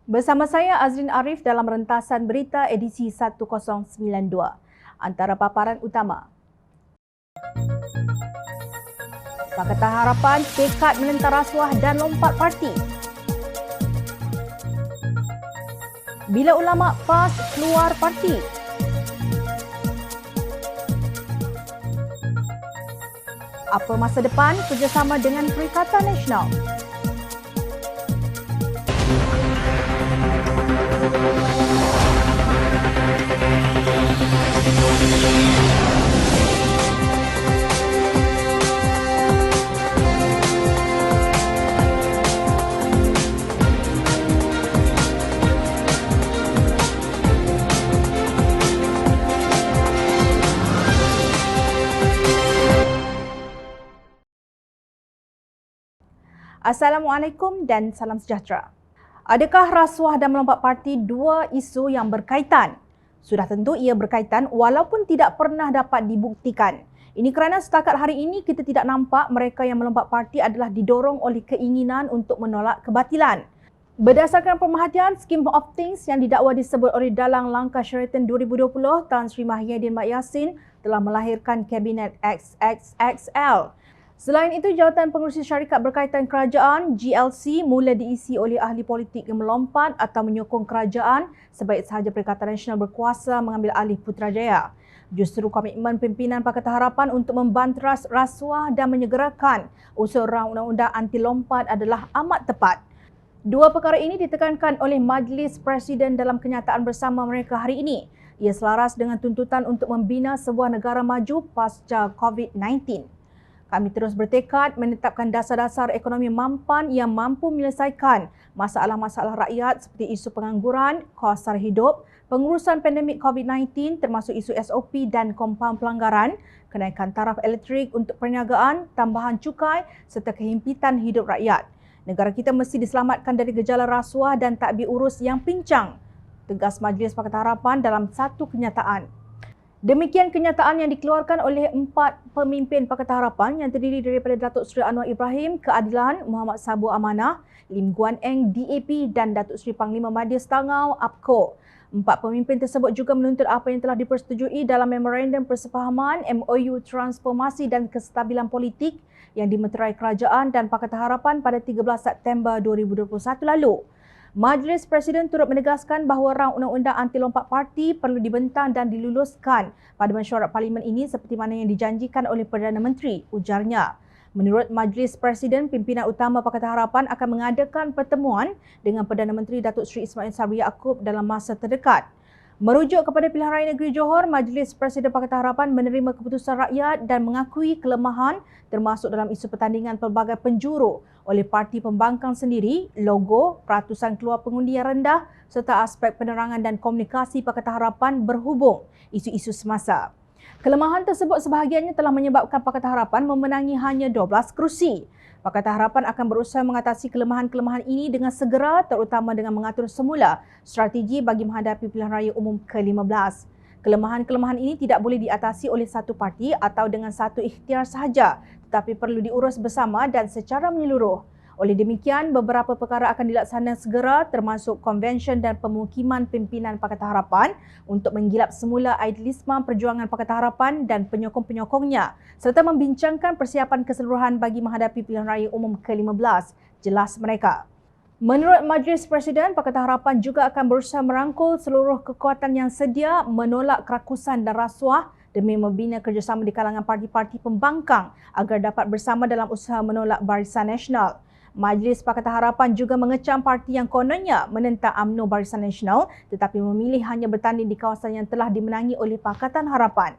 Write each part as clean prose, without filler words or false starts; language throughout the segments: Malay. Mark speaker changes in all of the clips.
Speaker 1: Bersama saya Azrin Arif dalam rentasan berita edisi 1092. Antara paparan utama. Pakatan Harapan tekad menentang rasuah dan lompat parti. Bila ulama PAS keluar parti. Apa masa depan kerjasama dengan Perikatan Nasional? Assalamualaikum dan salam sejahtera. Adakah rasuah dan melompat parti dua isu yang berkaitan? Sudah tentu ia berkaitan walaupun tidak pernah dapat dibuktikan. Ini kerana setakat hari ini kita tidak nampak mereka yang melompat parti adalah didorong oleh keinginan untuk menolak kebatilan. Berdasarkan pemerhatian Scheme of Things yang didakwa disebut oleh Dalang Langkah Sheraton 2020, Tan Sri Mahyadin Mat Yassin telah melahirkan Kabinet XXXL. Selain itu, jawatan pengurusi syarikat berkaitan kerajaan GLC mula diisi oleh ahli politik yang melompat atau menyokong kerajaan sebaik sahaja Perikatan Nasional berkuasa mengambil alih Putrajaya. Justru komitmen pimpinan Pakatan Harapan untuk membanteras rasuah dan menyegerakan usul rang undang-undang anti lompat adalah amat tepat. Dua perkara ini ditekankan oleh Majlis Presiden dalam kenyataan bersama mereka hari ini. Ia selaras dengan tuntutan untuk membina sebuah negara maju pasca COVID-19. Kami terus bertekad menetapkan dasar-dasar ekonomi mampan yang mampu menyelesaikan masalah-masalah rakyat seperti isu pengangguran, kos sara hidup, pengurusan pandemik COVID-19 termasuk isu SOP dan kompaun pelanggaran, kenaikan taraf elektrik untuk perniagaan, tambahan cukai serta kehimpitan hidup rakyat. Negara kita mesti diselamatkan dari gejala rasuah dan tadbir urus yang pincang, tegas Majlis Pakatan Harapan dalam satu kenyataan. Demikian kenyataan yang dikeluarkan oleh 4 pemimpin Pakatan Harapan yang terdiri daripada Datuk Seri Anwar Ibrahim, Keadilan, Muhammad Sabu Amanah, Lim Guan Eng, DAP dan Datuk Seri Panglima Madya Setangau, APCO. 4 pemimpin tersebut juga menuntut apa yang telah dipersetujui dalam Memorandum Persefahaman MOU Transformasi dan Kestabilan Politik yang dimeterai Kerajaan dan Pakatan Harapan pada 13 September 2021 lalu. Majlis Presiden turut menegaskan bahawa rang undang-undang anti lompat parti perlu dibentang dan diluluskan pada mesyuarat parlimen ini seperti mana yang dijanjikan oleh Perdana Menteri, ujarnya. Menurut Majlis Presiden, pimpinan utama Pakatan Harapan akan mengadakan pertemuan dengan Perdana Menteri Datuk Seri Ismail Sabri Yaakob dalam masa terdekat. Merujuk kepada Pilihan Raya Negeri Johor, Majlis Presiden Pakatan Harapan menerima keputusan rakyat dan mengakui kelemahan termasuk dalam isu pertandingan pelbagai penjuru oleh parti pembangkang sendiri, logo, peratusan keluar pengundi yang rendah serta aspek penerangan dan komunikasi Pakatan Harapan berhubung isu-isu semasa. Kelemahan tersebut sebahagiannya telah menyebabkan Pakatan Harapan memenangi hanya 12 kerusi. Pakatan Harapan akan berusaha mengatasi kelemahan-kelemahan ini dengan segera, terutama dengan mengatur semula strategi bagi menghadapi pilihan raya umum ke-15. Kelemahan-kelemahan ini tidak boleh diatasi oleh satu parti atau dengan satu ikhtiar sahaja, tetapi perlu diurus bersama dan secara menyeluruh. Oleh demikian, beberapa perkara akan dilaksanakan segera termasuk konvensyen dan pemukiman pimpinan Pakatan Harapan untuk menggilap semula idealisme perjuangan Pakatan Harapan dan penyokong-penyokongnya serta membincangkan persiapan keseluruhan bagi menghadapi pilihan raya umum ke-15, jelas mereka. Menurut Majlis Presiden, Pakatan Harapan juga akan berusaha merangkul seluruh kekuatan yang sedia menolak kerakusan dan rasuah demi membina kerjasama di kalangan parti-parti pembangkang agar dapat bersama dalam usaha menolak Barisan Nasional. Majlis Pakatan Harapan juga mengecam parti yang kononnya menentang UMNO Barisan Nasional tetapi memilih hanya bertanding di kawasan yang telah dimenangi oleh Pakatan Harapan.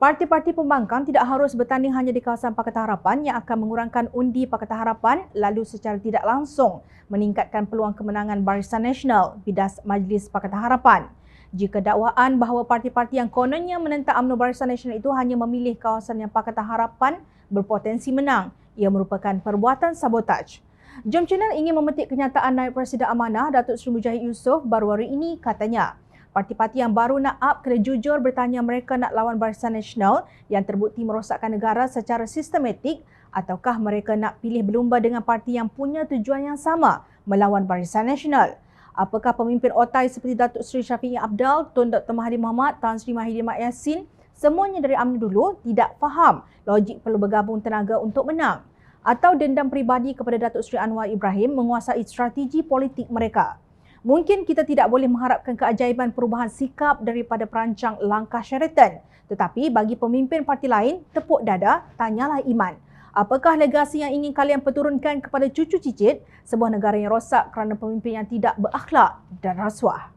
Speaker 1: Parti-parti pembangkang tidak harus bertanding hanya di kawasan Pakatan Harapan yang akan mengurangkan undi Pakatan Harapan lalu secara tidak langsung meningkatkan peluang kemenangan Barisan Nasional, bidas Majlis Pakatan Harapan. Jika dakwaan bahawa parti-parti yang kononnya menentang UMNO Barisan Nasional itu hanya memilih kawasan yang Pakatan Harapan berpotensi menang, ia merupakan perbuatan sabotaj. Jom Channel ingin memetik kenyataan Naib Presiden Amanah Datuk Seri Mujahid Yusof baru-baru ini, katanya. Parti-parti yang baru nak up kena jujur bertanya mereka nak lawan Barisan Nasional yang terbukti merosakkan negara secara sistematik ataukah mereka nak pilih berlumba dengan parti yang punya tujuan yang sama, melawan Barisan Nasional. Apakah pemimpin otai seperti Datuk Seri Syafiee Apdal, Tun Dr. Mahathir Mohamad, Tan Sri Mahathir Mat Yassin, semuanya dari UMNO dulu tidak faham logik perlu bergabung tenaga untuk menang? Atau dendam peribadi kepada Datuk Seri Anwar Ibrahim menguasai strategi politik mereka? Mungkin kita tidak boleh mengharapkan keajaiban perubahan sikap daripada perancang langkah Sheraton. Tetapi bagi pemimpin parti lain, tepuk dada, tanyalah iman. Apakah legasi yang ingin kalian perturunkan kepada cucu cicit sebuah negara yang rosak kerana pemimpin yang tidak berakhlak dan rasuah?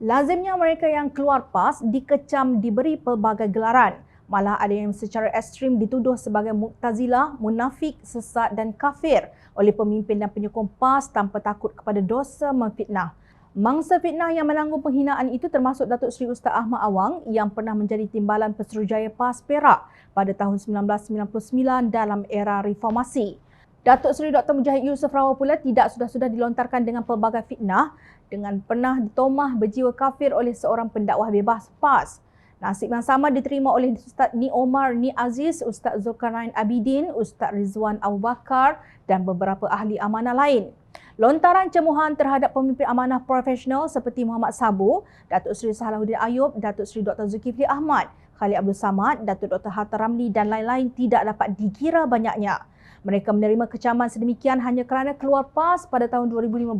Speaker 1: Lazimnya mereka yang keluar PAS dikecam diberi pelbagai gelaran. Malah ada yang secara ekstrim dituduh sebagai Mu'tazilah, munafik, sesat dan kafir oleh pemimpin dan penyokong PAS tanpa takut kepada dosa memfitnah. Mangsa fitnah yang menanggung penghinaan itu termasuk Datuk Seri Ustaz Ahmad Awang yang pernah menjadi timbalan Pesuruhjaya PAS Perak pada tahun 1999 dalam era reformasi. Datuk Seri Dr. Mujahid Yusof Rawal pula tidak sudah-sudah dilontarkan dengan pelbagai fitnah dengan pernah ditomah berjiwa kafir oleh seorang pendakwah bebas PAS. Nasib yang sama diterima oleh Ustaz Ni Omar Ni Aziz, Ustaz Zulkarnain Abidin, Ustaz Rizwan Abu Bakar dan beberapa ahli amanah lain. Lontaran cemuhan terhadap pemimpin amanah profesional seperti Muhammad Sabu, Datuk Seri Salahuddin Ayub, Datuk Seri Dr. Zulkifli Ahmad, Khalid Abdul Samad, Datuk Dr. Hatta Ramli dan lain-lain tidak dapat dikira banyaknya. Mereka menerima kecaman sedemikian hanya kerana keluar PAS pada tahun 2015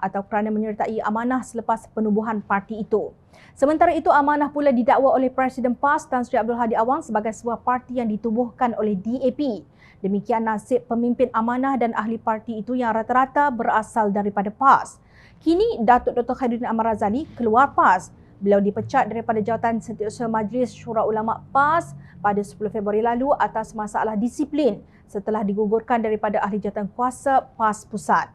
Speaker 1: atau kerana menyertai amanah selepas penubuhan parti itu. Sementara itu, amanah pula didakwa oleh Presiden PAS Tan Sri Abdul Hadi Awang sebagai sebuah parti yang ditubuhkan oleh DAP. Demikian nasib pemimpin amanah dan ahli parti itu yang rata-rata berasal daripada PAS. Kini, Datuk Dr. Khairuddin Ahmad Razali keluar PAS. Beliau dipecat daripada jawatan Setiausaha Majlis Syura Ulama PAS pada 10 Februari lalu atas masalah disiplin setelah digugurkan daripada ahli jawatan kuasa PAS Pusat.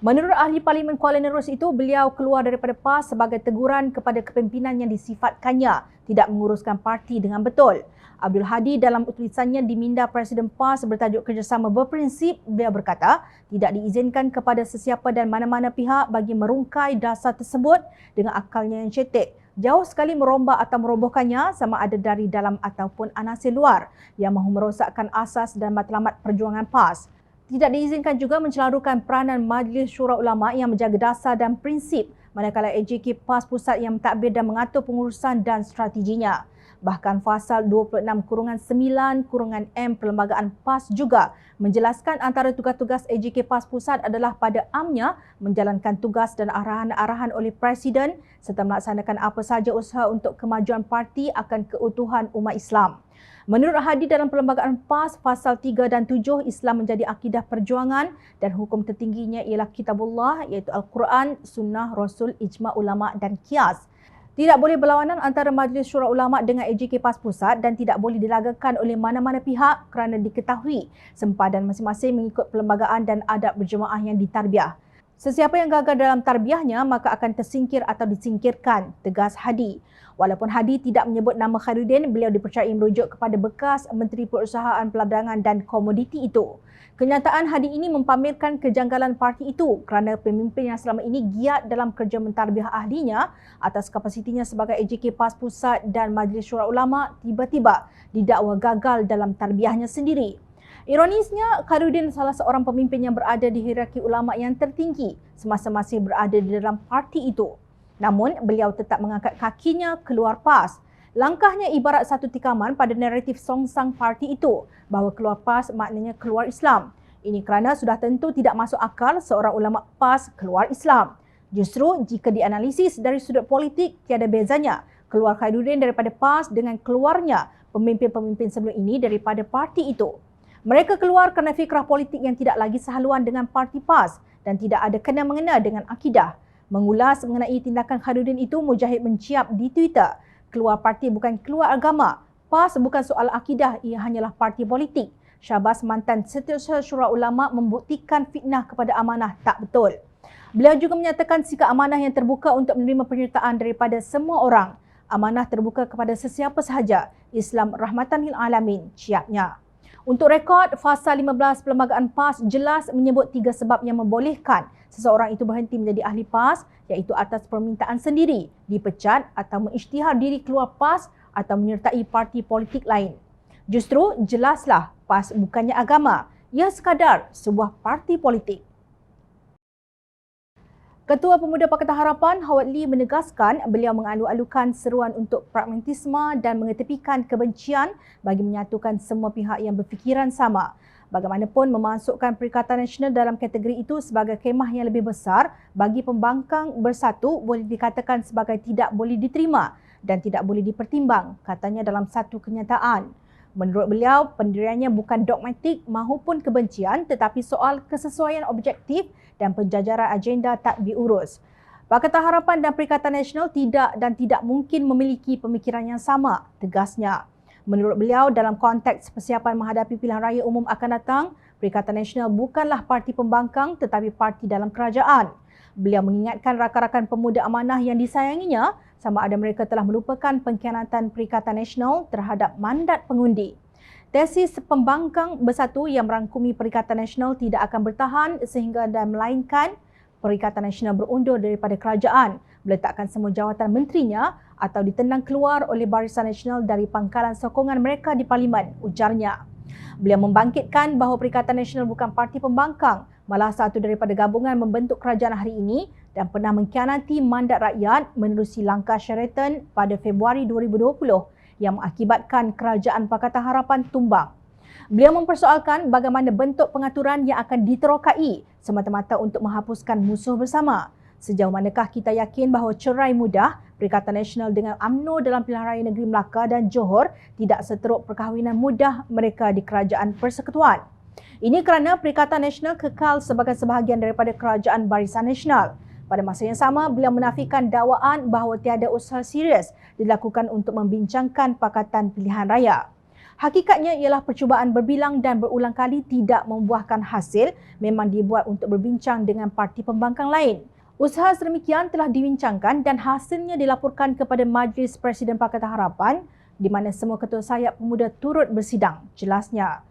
Speaker 1: Menurut ahli Parlimen Kuala Nerus itu, beliau keluar daripada PAS sebagai teguran kepada kepimpinan yang disifatkannya tidak menguruskan parti dengan betul. Abdul Hadi dalam tulisannya di minda Presiden PAS bertajuk Kerjasama Berprinsip, beliau berkata tidak diizinkan kepada sesiapa dan mana-mana pihak bagi merungkai dasar tersebut dengan akalnya yang cetek. Jauh sekali merombak atau merobohkannya sama ada dari dalam ataupun anasir luar yang mahu merosakkan asas dan matlamat perjuangan PAS. Tidak diizinkan juga mencelarukan peranan Majlis Syura Ulama yang menjaga dasar dan prinsip manakala AJK PAS Pusat yang mentadbir dan mengatur pengurusan dan strateginya. Bahkan fasal 26-9-M Perlembagaan PAS juga menjelaskan antara tugas-tugas AJK PAS Pusat adalah pada amnya menjalankan tugas dan arahan-arahan oleh Presiden serta melaksanakan apa sahaja usaha untuk kemajuan parti akan keutuhan umat Islam. Menurut Hadi dalam Perlembagaan PAS, fasal 3 dan 7, Islam menjadi akidah perjuangan dan hukum tertingginya ialah Kitabullah iaitu Al-Quran, Sunnah, Rasul, Ijma' Ulama' dan Qiyas. Tidak boleh berlawanan antara Majlis Syura Ulama' dengan AJK PAS Pusat dan tidak boleh dilagakan oleh mana-mana pihak kerana diketahui sempadan masing-masing mengikut perlembagaan dan adab berjemaah yang ditarbiah. Sesiapa yang gagal dalam tarbiahnya maka akan tersingkir atau disingkirkan, tegas Hadi. Walaupun Hadi tidak menyebut nama Khairuddin, beliau dipercayai merujuk kepada bekas Menteri Perusahaan Perdagangan dan Komoditi itu. Kenyataan Hadi ini mempamerkan kejanggalan parti itu kerana pemimpin yang selama ini giat dalam kerja mentarbiah ahlinya atas kapasitinya sebagai AJK PAS Pusat dan Majlis Syura Ulama' tiba-tiba didakwa gagal dalam tarbiahnya sendiri. Ironisnya, Khairuddin salah seorang pemimpin yang berada di hierarki ulama' yang tertinggi semasa masih berada di dalam parti itu. Namun, beliau tetap mengangkat kakinya keluar PAS. Langkahnya ibarat satu tikaman pada naratif songsang parti itu bahawa keluar PAS maknanya keluar Islam. Ini kerana sudah tentu tidak masuk akal seorang ulama' PAS keluar Islam. Justru jika dianalisis dari sudut politik, tiada bezanya keluar Khairuddin daripada PAS dengan keluarnya pemimpin-pemimpin sebelum ini daripada parti itu. Mereka keluar kerana fikrah politik yang tidak lagi sehaluan dengan parti PAS dan tidak ada kena-mengena dengan akidah. Mengulas mengenai tindakan Khairuddin itu, Mujahid menciap di Twitter, keluar parti bukan keluar agama. PAS bukan soal akidah, ia hanyalah parti politik. Syahbaz mantan Setiausaha Syura Ulama' membuktikan fitnah kepada amanah tak betul. Beliau juga menyatakan sikap amanah yang terbuka untuk menerima penyertaan daripada semua orang. Amanah terbuka kepada sesiapa sahaja. Islam rahmatan lil alamin, ciatnya. Untuk rekod, fasal 15 Perlembagaan PAS jelas menyebut 3 sebab yang membolehkan seseorang itu berhenti menjadi ahli PAS, iaitu atas permintaan sendiri, dipecat atau mengisytihar diri keluar PAS atau menyertai parti politik lain. Justru jelaslah PAS bukannya agama, ia sekadar sebuah parti politik. Ketua Pemuda Pakatan Harapan, Howard Lee menegaskan beliau mengalu-alukan seruan untuk pragmatisme dan mengetepikan kebencian bagi menyatukan semua pihak yang berfikiran sama. Bagaimanapun, memasukkan Perikatan Nasional dalam kategori itu sebagai kemah yang lebih besar bagi pembangkang bersatu boleh dikatakan sebagai tidak boleh diterima dan tidak boleh dipertimbang, katanya dalam satu kenyataan. Menurut beliau, pendiriannya bukan dogmatik mahupun kebencian tetapi soal kesesuaian objektif dan penjajaran agenda tak diurus. Pakatan Harapan dan Perikatan Nasional tidak mungkin memiliki pemikiran yang sama, tegasnya. Menurut beliau, dalam konteks persiapan menghadapi pilihan raya umum akan datang, Perikatan Nasional bukanlah parti pembangkang tetapi parti dalam kerajaan. Beliau mengingatkan rakan-rakan pemuda amanah yang disayanginya sama ada mereka telah melupakan pengkhianatan Perikatan Nasional terhadap mandat pengundi. Tesis pembangkang bersatu yang merangkumi Perikatan Nasional tidak akan bertahan sehingga dan melainkan Perikatan Nasional berundur daripada kerajaan, meletakkan semua jawatan menterinya atau ditendang keluar oleh Barisan Nasional dari pangkalan sokongan mereka di Parlimen, ujarnya. Beliau membangkitkan bahawa Perikatan Nasional bukan parti pembangkang, malah satu daripada gabungan membentuk kerajaan hari ini dan pernah mengkhianati mandat rakyat menerusi langkah Sheraton pada Februari 2020 yang mengakibatkan kerajaan Pakatan Harapan tumbang. Beliau mempersoalkan bagaimana bentuk pengaturan yang akan diterokai semata-mata untuk menghapuskan musuh bersama. Sejauh manakah kita yakin bahawa cerai mudah Perikatan Nasional dengan UMNO dalam pilihan raya negeri Melaka dan Johor tidak seteruk perkahwinan mudah mereka di Kerajaan Persekutuan. Ini kerana Perikatan Nasional kekal sebagai sebahagian daripada Kerajaan Barisan Nasional. Pada masa yang sama, beliau menafikan dakwaan bahawa tiada usaha serius dilakukan untuk membincangkan Pakatan Pilihan Raya. Hakikatnya ialah percubaan berbilang dan berulang kali tidak membuahkan hasil memang dibuat untuk berbincang dengan parti pembangkang lain. Usaha sedemikian telah dibincangkan dan hasilnya dilaporkan kepada Majlis Presiden Pakatan Harapan di mana semua ketua sayap pemuda turut bersidang, jelasnya.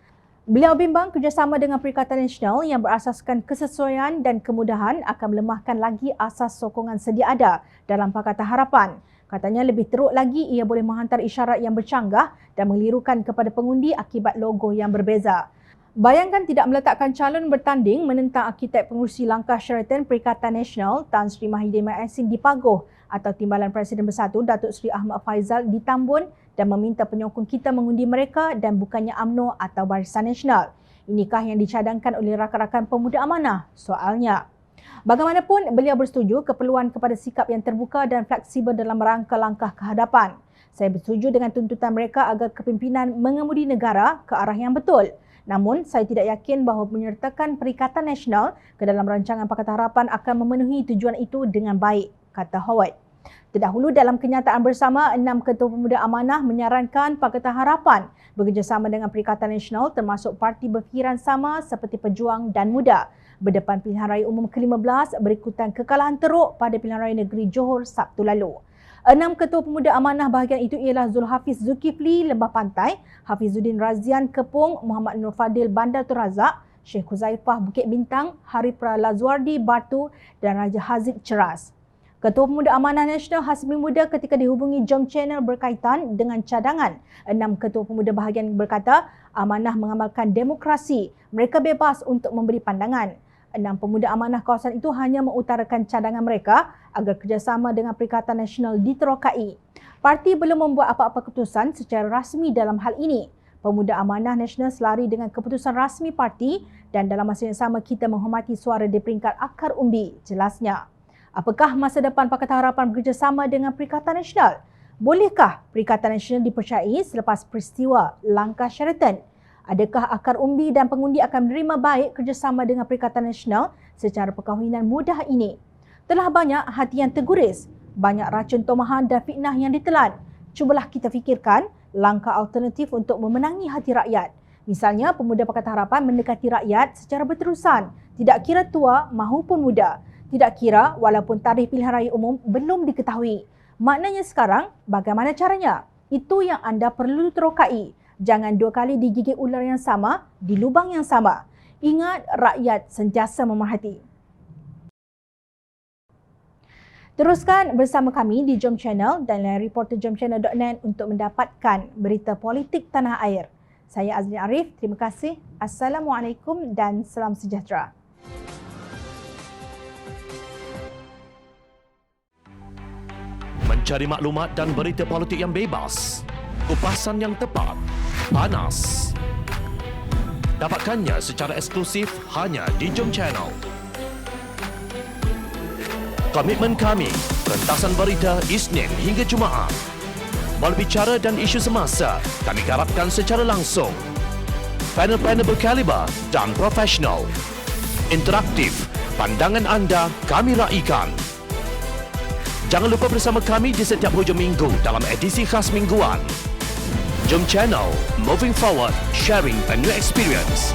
Speaker 1: Beliau bimbang kerjasama dengan Perikatan Nasional yang berasaskan kesesuaian dan kemudahan akan melemahkan lagi asas sokongan sedia ada dalam Pakatan Harapan. Katanya lebih teruk lagi ia boleh menghantar isyarat yang bercanggah dan mengelirukan kepada pengundi akibat logo yang berbeza. Bayangkan tidak meletakkan calon bertanding menentang arkitek pengurusi langkah Sheraton Perikatan Nasional Tan Sri Mahidin Yassin di Pagoh atau Timbalan Presiden Bersatu Datuk Seri Ahmad Faizal di Tambun dan meminta penyokong kita mengundi mereka dan bukannya UMNO atau Barisan Nasional. Inikah yang dicadangkan oleh rakan-rakan pemuda amanah? Soalnya. Bagaimanapun, beliau bersetuju keperluan kepada sikap yang terbuka dan fleksibel dalam rangka langkah kehadapan. Saya bersetuju dengan tuntutan mereka agar kepimpinan mengemudi negara ke arah yang betul. Namun, saya tidak yakin bahawa menyertakan Perikatan Nasional ke dalam rancangan Pakatan Harapan akan memenuhi tujuan itu dengan baik, kata Howard. Terdahulu dalam kenyataan bersama, 6 ketua pemuda amanah menyarankan Pakatan Harapan bekerjasama dengan Perikatan Nasional termasuk parti berfikiran sama seperti Pejuang dan Muda berdepan pilihan raya umum ke-15 berikutan kekalahan teruk pada pilihan raya negeri Johor Sabtu lalu. 6 ketua pemuda amanah bahagian itu ialah Zulhafiz Zulkifli Lembah Pantai, Hafizuddin Razian Kepung, Muhammad Nur Fadil Bandar Tun Razak, Syekh Huzaifah Bukit Bintang, Haripra Lazwardi Batu dan Raja Haziq Ceras. Ketua Pemuda Amanah Nasional Hasmi Muda ketika dihubungi Jom Channel berkaitan dengan cadangan. 6 ketua pemuda bahagian berkata, amanah mengamalkan demokrasi. Mereka bebas untuk memberi pandangan. 6 pemuda amanah kawasan itu hanya mengutarakan cadangan mereka agar kerjasama dengan Perikatan Nasional diterokai. Parti belum membuat apa-apa keputusan secara rasmi dalam hal ini. Pemuda Amanah Nasional selari dengan keputusan rasmi parti dan dalam masa yang sama kita menghormati suara di peringkat akar umbi, jelasnya. Apakah masa depan Pakatan Harapan bekerjasama dengan Perikatan Nasional? Bolehkah Perikatan Nasional dipercayai selepas peristiwa langkah Sheraton? Adakah akar umbi dan pengundi akan menerima baik kerjasama dengan Perikatan Nasional secara perkahwinan mudah ini? Telah banyak hati yang terguris, banyak racun tomahan dan fitnah yang ditelan. Cubalah kita fikirkan langkah alternatif untuk memenangi hati rakyat. Misalnya, pemuda Pakatan Harapan mendekati rakyat secara berterusan, tidak kira tua mahupun muda. Tidak kira walaupun tarikh pilihan raya umum belum diketahui. Maknanya sekarang, bagaimana caranya? Itu yang anda perlu terokai. Jangan 2 kali digigit ular yang sama di lubang yang sama. Ingat, rakyat sentiasa memerhati. Teruskan bersama kami di Jom Channel dan reporterjomchannel.net untuk mendapatkan berita politik tanah air. Saya Azli Arif, terima kasih. Assalamualaikum dan salam sejahtera.
Speaker 2: Mencari maklumat dan berita politik yang bebas. Kupasan yang tepat. Panas. Dapatkannya secara eksklusif hanya di Jom Channel. Komitmen kami, rentasan berita Isnin hingga Jumaat. Berbicara dan isu semasa, kami garapkan secara langsung. Panel-panel berkaliber dan profesional. Interaktif, pandangan anda kami raikan. Jangan lupa bersama kami di setiap hujung minggu dalam edisi khas mingguan. Jom Channel, moving forward, sharing a new experience.